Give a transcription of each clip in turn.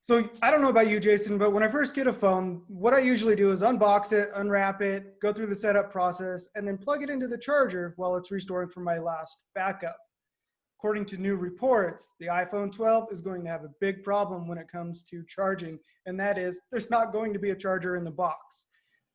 So I don't know about you, Jason, but when I first get a phone, what I usually do is unbox it, unwrap it, go through the setup process, and then plug it into the charger while it's restoring from my last backup. According to new reports, the iPhone 12 is going to have a big problem when it comes to charging, and that is there's not going to be a charger in the box.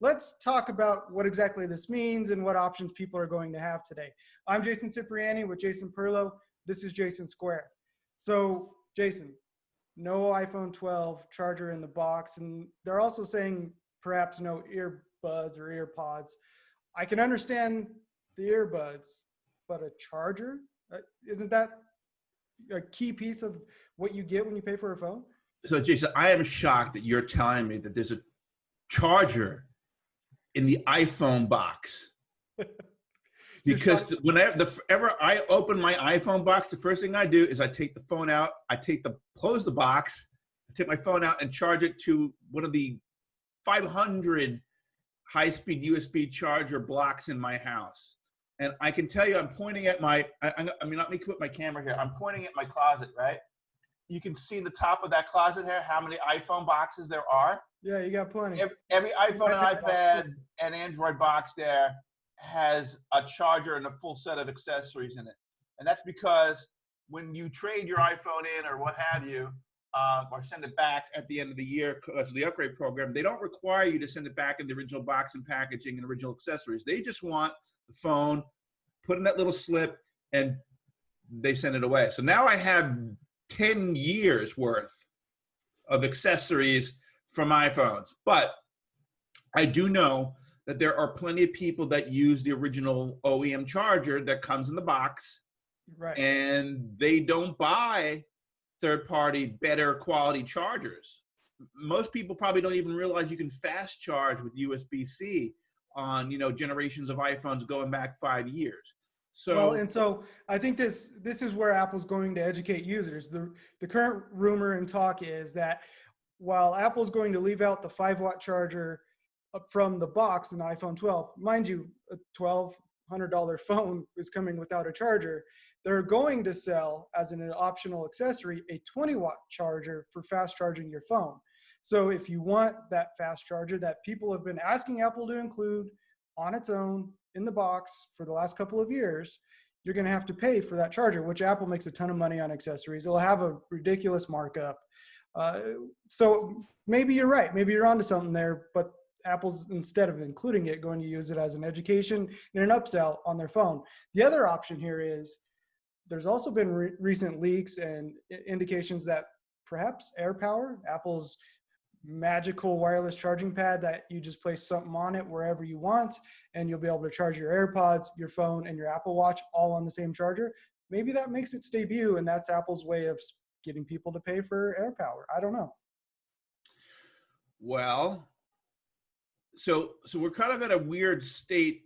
Let's talk about what exactly this means and what options people are going to have today. I'm Jason Cipriani with Jason Perlow. This is Jason Square. So, Jason, no iPhone 12 charger in the box, and they're also saying perhaps no earbuds or earpods. I can understand the earbuds, but a charger? Isn't that a key piece of what you get when you pay for a phone? So, Jason, I am shocked that you're telling me that there's a charger in the iPhone box. Because whenever I open my iPhone box, the first thing I do is I take the phone out, close the box, I take my phone out and charge it to one of the 500 high-speed USB charger blocks in my house. And I can tell you, I'm pointing at let me put my camera here. I'm pointing at my closet, right? You can see the top of that closet here, how many iPhone boxes there are. Yeah, you got plenty. Every iPhone and iPad and Android box there has a charger and a full set of accessories in it. And that's because when you trade your iPhone in or what have you, or send it back at the end of the year because of the upgrade program, they don't require you to send it back in the original box and packaging and original accessories. They just want the phone, put in that little slip, and they send it away. So now I have 10 years worth of accessories from iPhones. But I do know that there are plenty of people that use the original OEM charger that comes in the box, right? And they don't buy third-party, better quality chargers. Most people probably don't even realize you can fast charge with USB-C on generations of iPhones going back 5 years. So I think this is where Apple's going to educate users. The current rumor and talk is that while Apple's going to leave out the 5-watt charger from the box in the iPhone 12, mind you, a $1,200 phone is coming without a charger. They're going to sell as an optional accessory a 20-watt charger for fast charging your phone. So if you want that fast charger that people have been asking Apple to include on its own in the box for the last couple of years, you're going to have to pay for that charger, which Apple makes a ton of money on accessories. It'll have a ridiculous markup. So maybe you're right. Maybe you're onto something there, but Apple's, instead of including it, going to use it as an education and an upsell on their phone. The other option here is there's also been recent leaks and indications that perhaps AirPower, Apple's magical wireless charging pad that you just place something on it wherever you want, and you'll be able to charge your AirPods, your phone, and your Apple Watch all on the same charger. Maybe that makes its debut, and that's Apple's way of getting people to pay for AirPower. I don't know. Well, so we're kind of at a weird state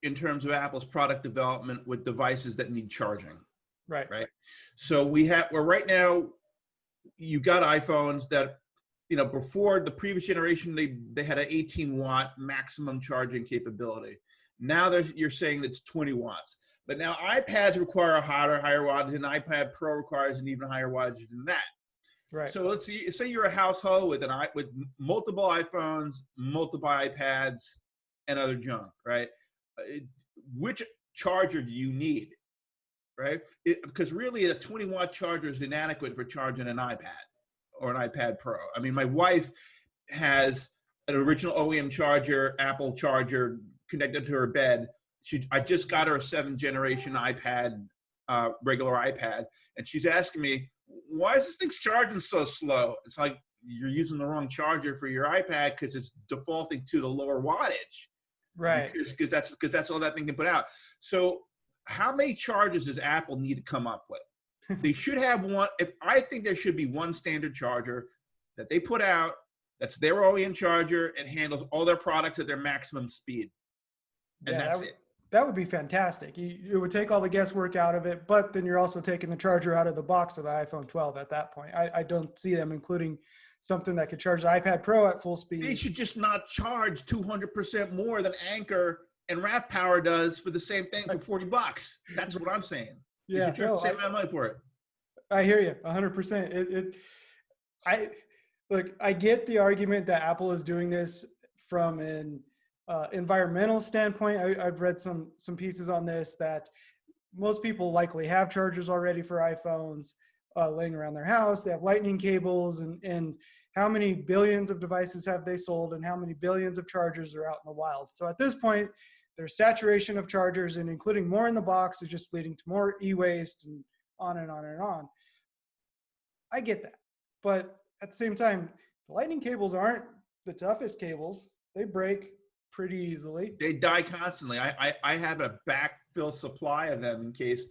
in terms of Apple's product development with devices that need charging. Right. So we're right now, you got iPhones that, before the previous generation, they had an 18-watt maximum charging capability. Now you're saying that's 20 watts. But now iPads require a higher wattage, and iPad Pro requires an even higher wattage than that. Right. So let's say you're a household with multiple iPhones, multiple iPads, and other junk, right? Which charger do you need, right? Because really a 20-watt charger is inadequate for charging an iPad or an iPad Pro. I mean, my wife has an original OEM charger, Apple charger connected to her bed. I just got her a 7th generation iPad, regular iPad, and she's asking me, why is this thing charging so slow? It's like you're using the wrong charger for your iPad because it's defaulting to the lower wattage. Right. Because that's all that thing can put out. So how many chargers does Apple need to come up with? They should have one. I think there should be one standard charger that they put out that's their OEM charger and handles all their products at their maximum speed. And that's it. That would be fantastic. It would take all the guesswork out of it, but then you're also taking the charger out of the box of the iPhone 12 at that point. I don't see them including something that could charge the iPad Pro at full speed. They should just not charge 200% more than Anchor and RAV Power does for the same thing for $40. That's what I'm saying. Yeah, you should charge the same amount of money for it. I hear you 100%. I look, I get the argument that Apple is doing this from an environmental standpoint. I've read some pieces on this that most people likely have chargers already for iPhones laying around their house. They have lightning cables, and how many billions of devices have they sold, and how many billions of chargers are out in the wild. So at this point, there's saturation of chargers, and including more in the box is just leading to more e-waste and on and on and on. I get that. But at the same time, the lightning cables aren't the toughest cables. They break pretty easily. They die constantly. I have a backfill supply of them in case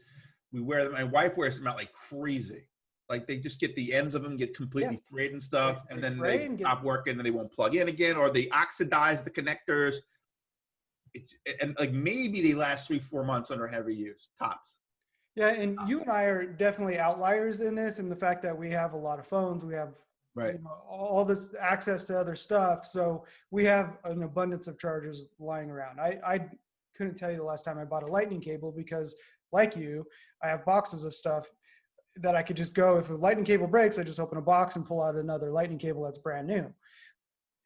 we wear them. My wife wears them out like crazy. Like they just get the ends of them get completely frayed and stuff, and then they stop working and they won't plug in again, or they oxidize the connectors. And like maybe they last 3-4 months under heavy use, tops. Yeah, and you and I are definitely outliers in this, and the fact that we have a lot of phones, we have Right. all this access to other stuff, so we have an abundance of chargers lying around. I couldn't tell you the last time I bought a lightning cable because, like you, I have boxes of stuff that I could just go. If a lightning cable breaks, I just open a box and pull out another lightning cable that's brand new.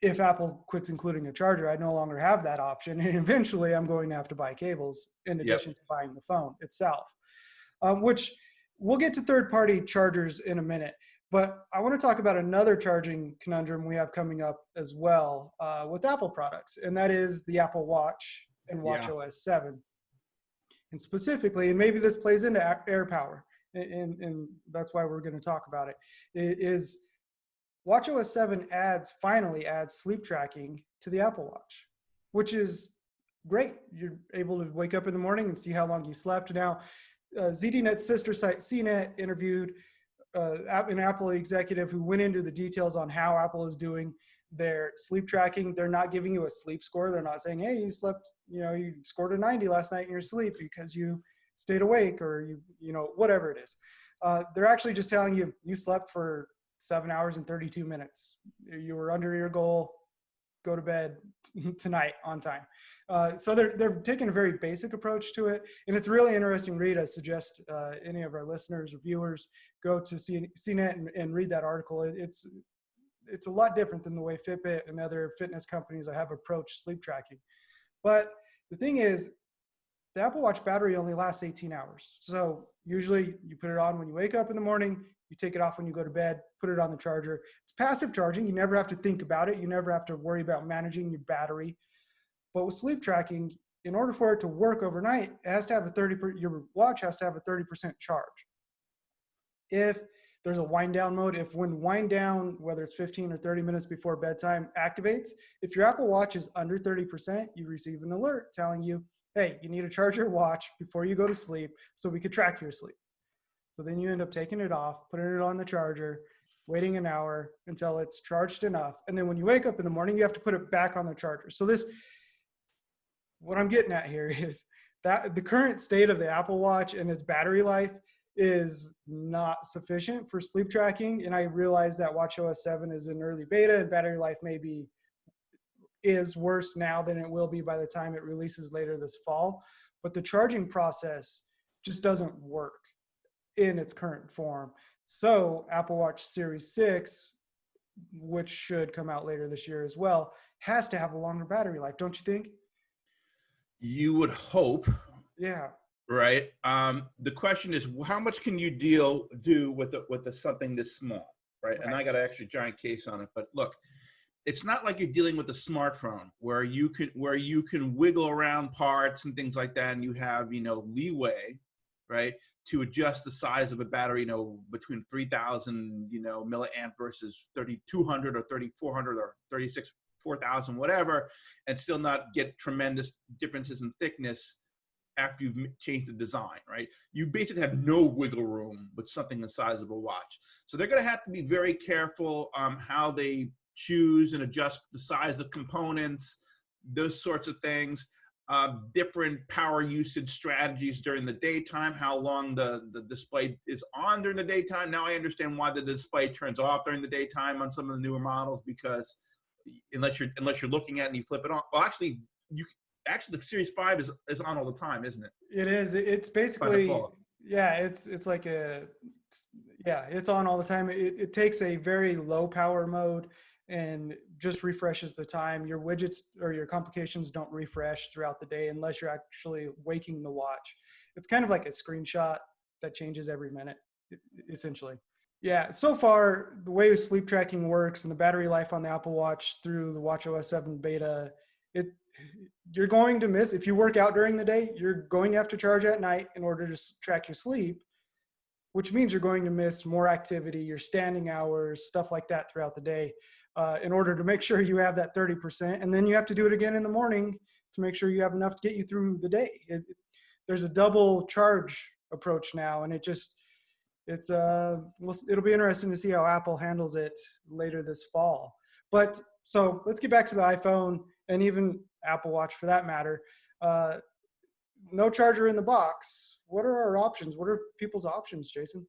If Apple quits including a charger, I no longer have that option, and eventually I'm going to have to buy cables in addition to buying the phone itself. Which we'll get to third-party chargers in a minute, but I want to talk about another charging conundrum we have coming up as well with Apple products, and that is the Apple Watch and watchOS 7. And specifically, and maybe this plays into AirPower, and that's why we're going to talk about it, is watchOS 7 finally adds sleep tracking to the Apple Watch, which is great. You're able to wake up in the morning and see how long you slept. Now, ZDNet's sister site CNET interviewed an Apple executive who went into the details on how Apple is doing their sleep tracking. They're not giving you a sleep score. They're not saying, hey, you slept, you scored a 90 last night in your sleep because you stayed awake, or whatever it is. They're actually just telling you, you slept for 7 hours and 32 minutes. You were under your goal. Go to bed tonight on time. So they're taking a very basic approach to it, and it's a really interesting read. I suggest any of our listeners or viewers go to CNET and read that article. It's a lot different than the way Fitbit and other fitness companies have approached sleep tracking. But the thing is, the Apple Watch battery only lasts 18 hours. So usually you put it on when you wake up in the morning, you take it off when you go to bed, put it on the charger. It's passive charging. You never have to think about it. You never have to worry about managing your battery. But with sleep tracking, in order for it to work overnight, it has to have your watch has to have a 30% charge. If there's a wind down mode, if when wind down, whether it's 15 or 30 minutes before bedtime, activates, if your Apple Watch is under 30%, you receive an alert telling you, hey, you need to charge your watch before you go to sleep so we could track your sleep. So then you end up taking it off, putting it on the charger, waiting an hour until it's charged enough. And then when you wake up in the morning, you have to put it back on the charger. So what I'm getting at here is that the current state of the Apple Watch and its battery life is not sufficient for sleep tracking. And I realize that watchOS 7 is in early beta and battery life is worse now than it will be by the time it releases later this fall. But the charging process just doesn't work in its current form. So Apple Watch Series 6, which should come out later this year as well, has to have a longer battery life, don't you think? You would hope. Yeah. Right. The question is, how much can you do with something this small, right? And I got an extra giant case on it. But look, it's not like you're dealing with a smartphone where you can wiggle around parts and things like that, and you have leeway, right, to adjust the size of a battery, between 3,000 milliamp versus 3,200 or 3,400 or 4,000, whatever, and still not get tremendous differences in thickness after you've changed the design, right? You basically have no wiggle room with something the size of a watch. So they're going to have to be very careful how they choose and adjust the size of components, those sorts of things. Different power usage strategies during the daytime, how long the display is on during the daytime. Now I understand why the display turns off during the daytime on some of the newer models, because unless you're looking at it and you flip it on. Well, actually, the Series 5 is on all the time, isn't it? It is. It's basically, yeah, it's like Yeah, it's on all the time. It takes a very low power mode and just refreshes the time. Your widgets or your complications don't refresh throughout the day unless you're actually waking the watch. It's kind of like a screenshot that changes every minute, essentially. Yeah, so far, the way sleep tracking works and the battery life on the Apple Watch through the watchOS 7 beta, it you're going to miss, if you work out during the day, you're going to have to charge at night in order to track your sleep, which means you're going to miss more activity, your standing hours, stuff like that throughout the day, in order to make sure you have that 30%. And then you have to do it again in the morning to make sure you have enough to get you through the day. There's a double charge approach now, and it'll be interesting to see how Apple handles it later this fall. But so let's get back to the iPhone and even Apple Watch for that matter. No charger in the box. What are our options? What are people's options, Jason?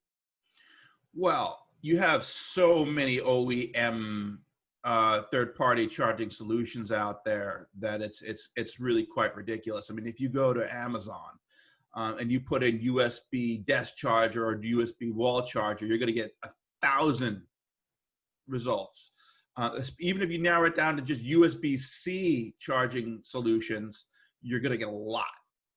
Well, you have so many OEM third-party charging solutions out there that it's really quite ridiculous. I mean, if you go to Amazon and you put in USB desk charger or USB wall charger, you're going to get 1,000 results. Even if you narrow it down to just USB-C charging solutions, you're going to get a lot.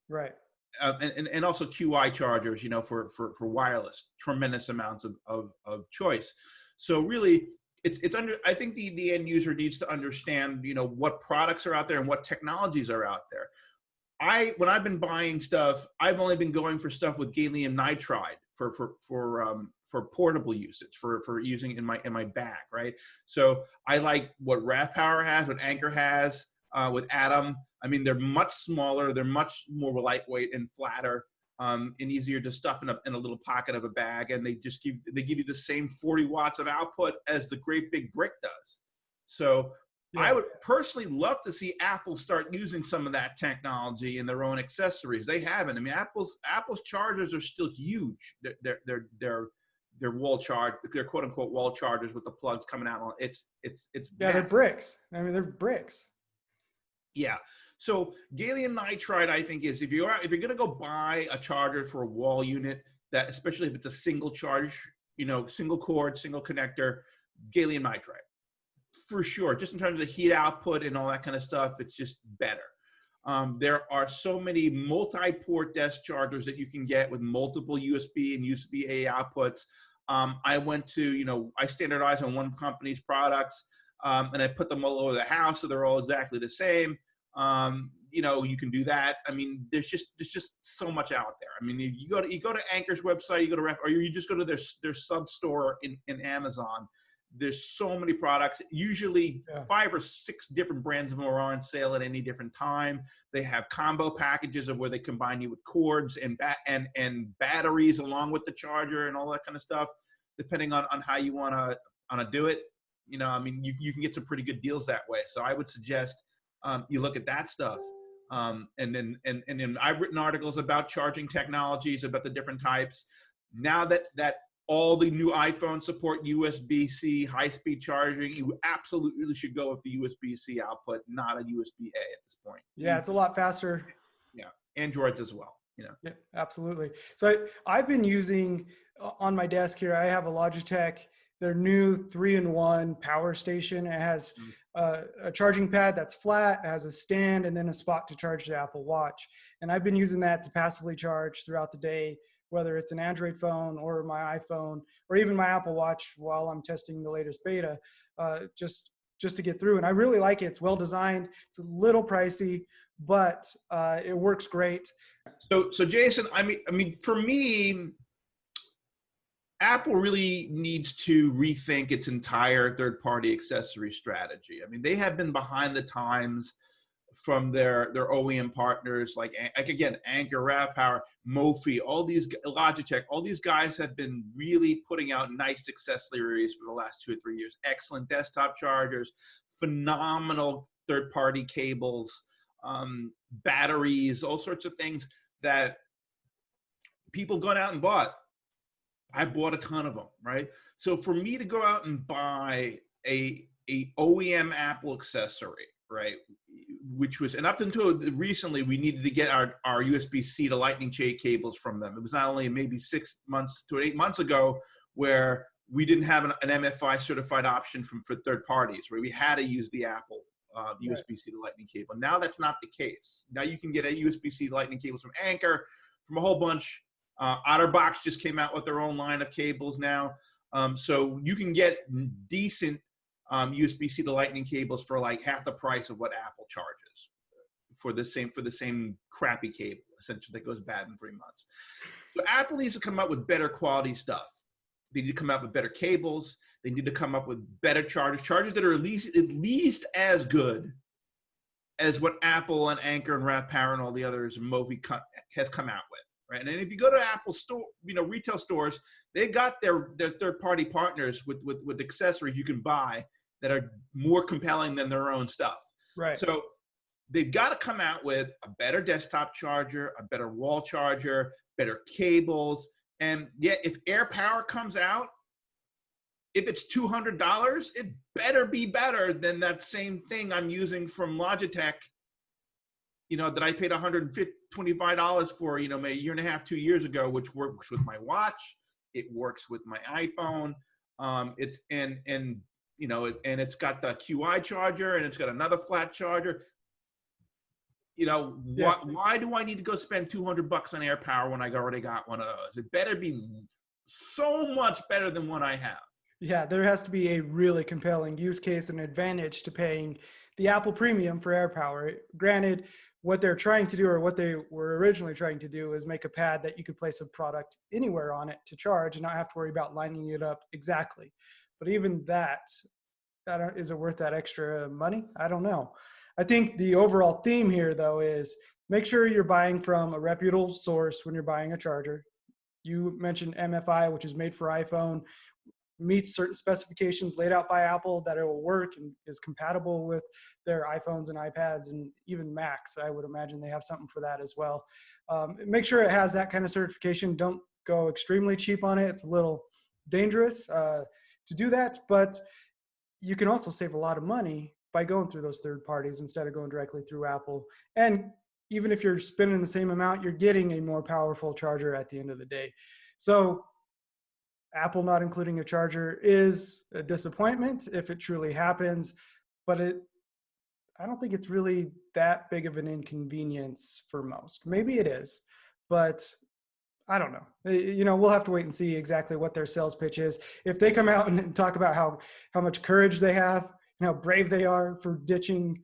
Right. And also QI chargers, for wireless, tremendous amounts of choice. So really, I think the end user needs to understand, what products are out there and what technologies are out there. When I've been buying stuff, I've only been going for stuff with gallium nitride for portable usage, for using in my bag, right? So I like what RAV Power has, what Anchor has, with Atom. I mean, they're much smaller, they're much more lightweight and flatter, and easier to stuff in a little pocket of a bag, and they give you the same 40 watts of output as the great big brick does. So Yeah. I would personally love to see Apple start using some of that technology in their own accessories. They haven't. I mean, Apple's chargers are still huge. They're wall charge. They're quote unquote wall chargers with the plugs coming out on. It's Yeah, massive. they're bricks. I mean, they're bricks. Yeah. So gallium nitride, I think, is if you're going to go buy a charger for a wall unit, that especially if it's a single charge, single cord, single connector, gallium nitride, for sure. Just in terms of heat output and all that kind of stuff, it's just better. There are so many multi-port desk chargers that you can get with multiple USB and USB-A outputs. I standardized on one company's products, and I put them all over the house, so they're all exactly the same. You can do that. I mean, there's just so much out there. I mean, if you go to Anchor's website, or you just go to their sub store in Amazon. There's so many products. Usually 5 or 6 different brands of them are on sale at any different time. They have combo packages of where they combine you with cords and batteries along with the charger and all that kind of stuff, depending on how you want to do it. I mean, you can get some pretty good deals that way. So I would suggest you look at that stuff. And then I've written articles about charging technologies, about the different types. Now that all the new iPhones support USB-C high-speed charging, you absolutely should go with the USB-C output, not a USB-A at this point. Yeah, it's a lot faster. Yeah, Androids as well. Yeah, absolutely. So I've been using on my desk here, I have a Logitech, their new 3-in-1 power station. It has a charging pad that's flat, it has a stand, and then a spot to charge the Apple Watch. And I've been using that to passively charge throughout the day, whether it's an Android phone or my iPhone or even my Apple Watch while I'm testing the latest beta, just to get through. And I really like it. It's well designed. It's a little pricey, but it works great. So Jason, I mean, for me, Apple really needs to rethink its entire third-party accessory strategy. I mean, they have been behind the times from their OEM partners, like again, Anchor, RAV Power, Mophie, Logitech, all these guys have been really putting out nice accessories for the last 2 or 3 years. Excellent desktop chargers, phenomenal third-party cables, batteries, all sorts of things that people have gone out and bought. I bought a ton of them, right? So for me to go out and buy a OEM Apple accessory, right, which was, and up until recently, we needed to get our USB-C to Lightning cables from them. It was not only maybe 6 months to 8 months ago where we didn't have an MFI certified option for third parties, where we had to use the Apple Right. USB-C to Lightning cable. Now that's not the case. Now you can get a USB-C Lightning cables from Anchor, from a whole bunch. OtterBox just came out with their own line of cables now. So you can get decent USB-C to Lightning cables for like half the price of what Apple charges for the same crappy cable, essentially, that goes bad in 3 months. So Apple needs to come up with better quality stuff. They need to come out with better cables. They need to come up with better chargers that are at least as good as what Apple and Anchor and Rav Power and all the others Movi has come out with, right? And if you go to Apple store, retail stores, they got their third-party partners with accessories you can buy that are more compelling than their own stuff. Right. So they've got to come out with a better desktop charger, a better wall charger, better cables. And yeah, if Air Power comes out, if it's $200, it better be better than that same thing I'm using from Logitech, that I paid $125 for, maybe a year and a half, 2 years ago, which works with my watch. It works with my iPhone. It's got the QI charger, and it's got another flat charger. Why do I need to go spend $200 on Air Power when I already got one of those? It better be so much better than what I have. Yeah, there has to be a really compelling use case and advantage to paying the Apple Premium for Air Power. Granted, what they're trying to do, or what they were originally trying to do, is make a pad that you could place a product anywhere on it to charge and not have to worry about lining it up exactly. But even that, is it worth that extra money? I don't know. I think the overall theme here, though, is make sure you're buying from a reputable source when you're buying a charger. You mentioned MFI, which is made for iPhone, meets certain specifications laid out by Apple that it will work and is compatible with their iPhones and iPads and even Macs. I would imagine they have something for that as well. Make sure it has that kind of certification. Don't go extremely cheap on it. It's a little dangerous to do that, but you can also save a lot of money by going through those third parties instead of going directly through Apple. And even if you're spending the same amount, you're getting a more powerful charger at the end of the day. So Apple not including a charger is a disappointment if it truly happens, but I don't think it's really that big of an inconvenience for most. Maybe it is, but I don't know. We'll have to wait and see exactly what their sales pitch is. If they come out and talk about how much courage they have and how brave they are for ditching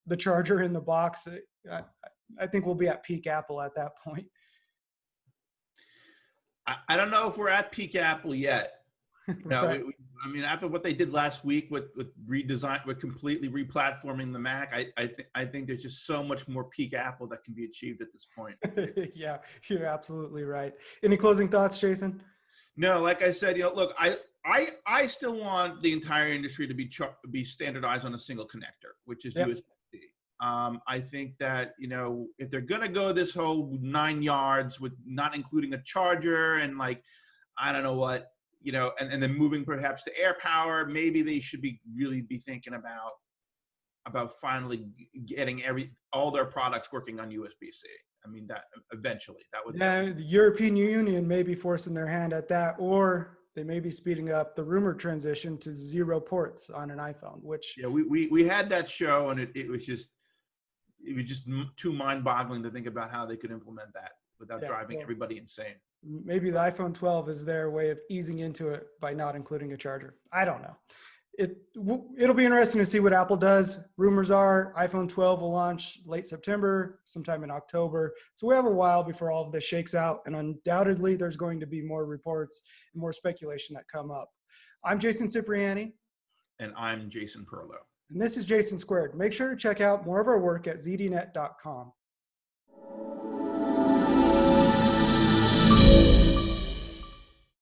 the charger in the box, I think we'll be at peak Apple at that point. I don't know if we're at peak Apple yet. Right. After what they did last week with redesign, with completely replatforming the Mac, I think there's just so much more peak Apple that can be achieved at this point. Yeah, you're absolutely right. Any closing thoughts, Jason? No, like I said, look, I still want the entire industry to be standardized on a single connector, which is USB-C. I think that, if they're going to go this whole 9 yards with not including a charger and I don't know what, and then moving perhaps to Air Power, maybe they should really be thinking about finally getting all their products working on USB-C. That eventually that would. Yeah, the European Union may be forcing their hand at that, or they may be speeding up the rumored transition to 0 ports on an iPhone, which. Yeah, we had that show, and it was just too mind-boggling to think about how they could implement that without driving everybody insane. Maybe the iPhone 12 is their way of easing into it by not including a charger. I don't know. It'll be interesting to see what Apple does. Rumors are iPhone 12 will launch late September, sometime in October. So we have a while before all of this shakes out. And undoubtedly, there's going to be more reports and more speculation that come up. I'm Jason Cipriani. And I'm Jason Perlow. And this is Jason Squared. Make sure to check out more of our work at zdnet.com.